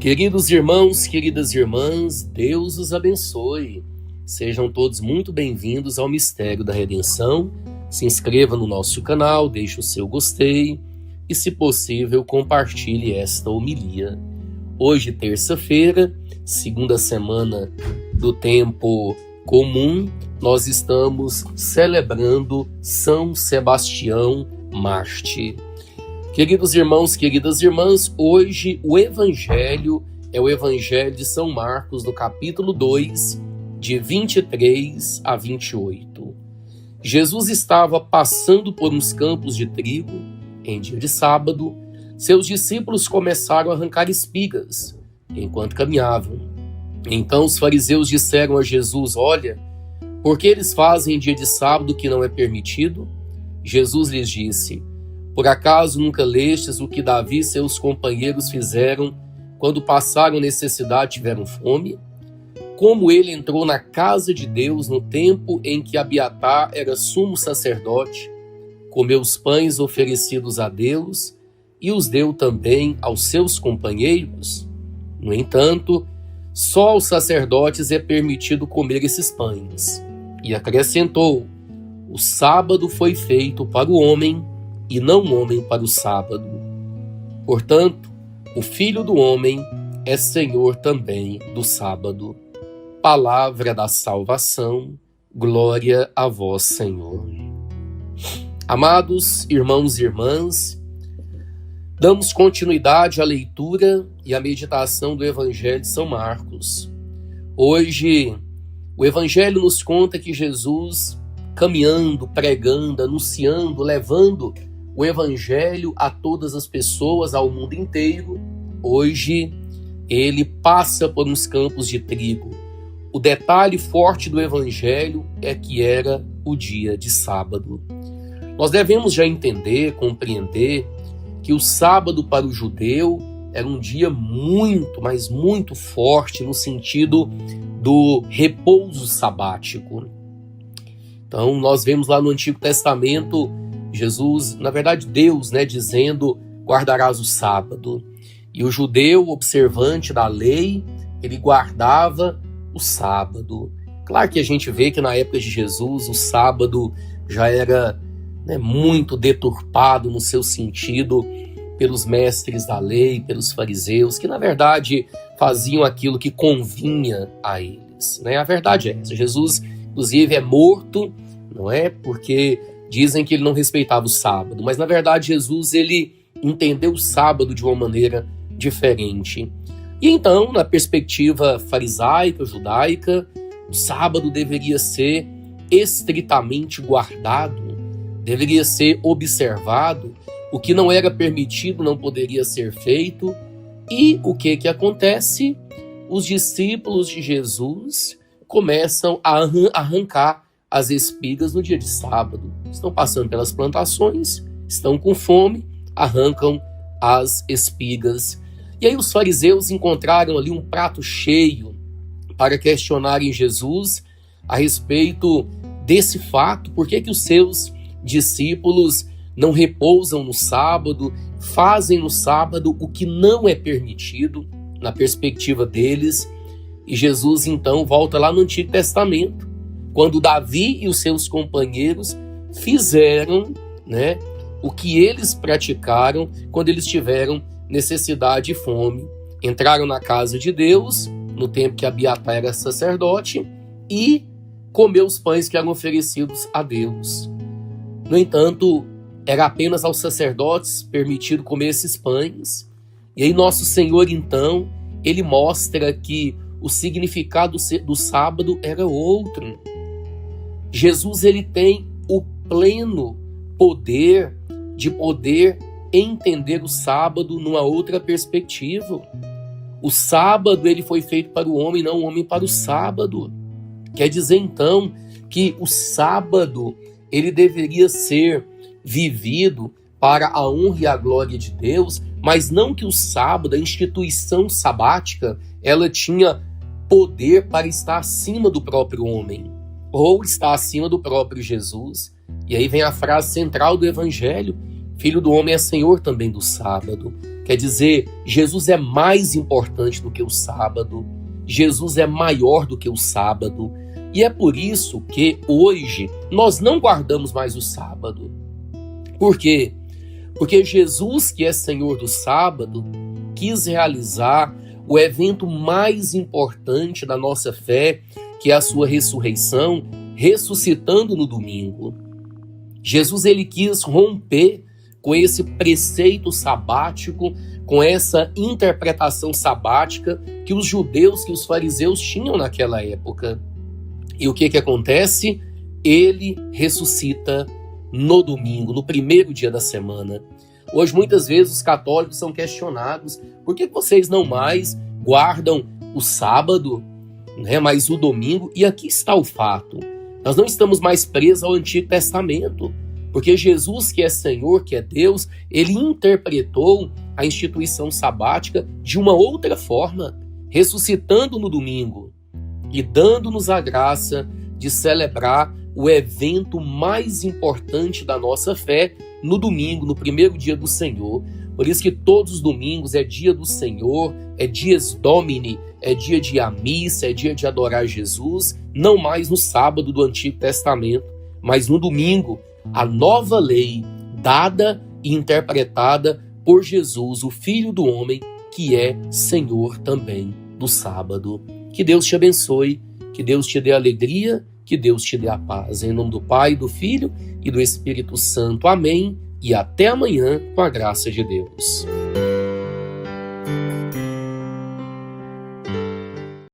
Queridos irmãos, queridas irmãs, Deus os abençoe. Sejam todos muito bem-vindos ao Mistério da Redenção. Se inscreva no nosso canal, deixe o seu gostei e, se possível, compartilhe esta homilia. Hoje, terça-feira, segunda semana do tempo comum, nós estamos celebrando São Sebastião Mártir. Queridos irmãos, queridas irmãs, hoje o Evangelho é o Evangelho de São Marcos, no capítulo 2, de 23 a 28. Jesus estava passando por uns campos de trigo, em dia de sábado. Seus discípulos começaram a arrancar espigas, enquanto caminhavam. Então os fariseus disseram a Jesus: olha, por que eles fazem em dia de sábado o que não é permitido? Jesus lhes disse: por acaso nunca lestes o que Davi e seus companheiros fizeram quando passaram necessidade e tiveram fome? Como ele entrou na casa de Deus no tempo em que Abiatar era sumo sacerdote, comeu os pães oferecidos a Deus e os deu também aos seus companheiros? No entanto, só aos sacerdotes é permitido comer esses pães. E acrescentou: o sábado foi feito para o homem, e não o homem para o sábado. Portanto, o Filho do Homem é Senhor também do sábado. Palavra da salvação, glória a vós, Senhor. Amados irmãos e irmãs, damos continuidade à leitura e à meditação do Evangelho de São Marcos. Hoje, o Evangelho nos conta que Jesus, caminhando, pregando, anunciando, levando o Evangelho a todas as pessoas, ao mundo inteiro, hoje ele passa por uns campos de trigo. O detalhe forte do Evangelho é que era o dia de sábado. Nós devemos já entender, compreender, que o sábado para o judeu era um dia muito, mas muito forte no sentido do repouso sabático. Então nós vemos lá no Antigo Testamento Jesus, na verdade Deus, dizendo: guardarás o sábado. E o judeu observante da lei, ele guardava o sábado. Claro que a gente vê que na época de Jesus o sábado já era muito deturpado no seu sentido pelos mestres da lei, pelos fariseus, que na verdade faziam aquilo que convinha a eles. A verdade é essa. Jesus, inclusive, é morto, não é? Porque dizem que ele não respeitava o sábado, mas na verdade Jesus, ele entendeu o sábado de uma maneira diferente. E então, na perspectiva farisaica, judaica, o sábado deveria ser estritamente guardado, deveria ser observado. O que não era permitido não poderia ser feito. E o que acontece? Os discípulos de Jesus começam a arrancar as espigas no dia de sábado. Estão passando pelas plantações, estão com fome, arrancam as espigas. E aí os fariseus encontraram ali um prato cheio para questionarem Jesus a respeito desse fato. Por que os seus discípulos não repousam no sábado, fazem no sábado o que não é permitido na perspectiva deles? E Jesus então volta lá no Antigo Testamento, quando Davi e os seus companheiros fizeram o que eles praticaram quando eles tiveram necessidade e fome. Entraram na casa de Deus, no tempo que Abiatar era sacerdote, e comeu os pães que eram oferecidos a Deus. No entanto, era apenas aos sacerdotes permitido comer esses pães. E aí nosso Senhor, então, ele mostra que o significado do sábado era outro. Jesus, ele tem o pleno poder de poder entender o sábado numa outra perspectiva. O sábado, ele foi feito para o homem, não o homem para o sábado. Quer dizer, então, que o sábado, ele deveria ser vivido para a honra e a glória de Deus, mas não que o sábado, a instituição sabática, ela tinha poder para estar acima do próprio homem, ou estar acima do próprio Jesus. E aí vem a frase central do Evangelho: Filho do Homem é Senhor também do sábado. Quer dizer, Jesus é mais importante do que o sábado, Jesus é maior do que o sábado, e é por isso que hoje nós não guardamos mais o sábado. Por quê? Porque Jesus, que é Senhor do sábado, quis realizar o evento mais importante da nossa fé, que é a sua ressurreição, ressuscitando no domingo. Jesus, ele quis romper com esse preceito sabático, com essa interpretação sabática que os judeus, que os fariseus tinham naquela época. E o que acontece? Ele ressuscita no domingo, no primeiro dia da semana. Hoje, muitas vezes, os católicos são questionados: por que vocês não mais guardam o sábado, mas o domingo? E aqui está o fato: nós não estamos mais presos ao Antigo Testamento, porque Jesus, que é Senhor, que é Deus, ele interpretou a instituição sabática de uma outra forma, ressuscitando no domingo e dando-nos a graça de celebrar o evento mais importante da nossa fé no domingo, no primeiro dia do Senhor. Por isso que todos os domingos é dia do Senhor, é dies Domini, é dia de ir à missa, é dia de adorar Jesus, não mais no sábado do Antigo Testamento, mas no domingo, a nova lei dada e interpretada por Jesus, o Filho do Homem, que é Senhor também do sábado. Que Deus te abençoe, que Deus te dê alegria, que Deus te dê a paz. Em nome do Pai, do Filho e do Espírito Santo. Amém. E até amanhã, com a graça de Deus.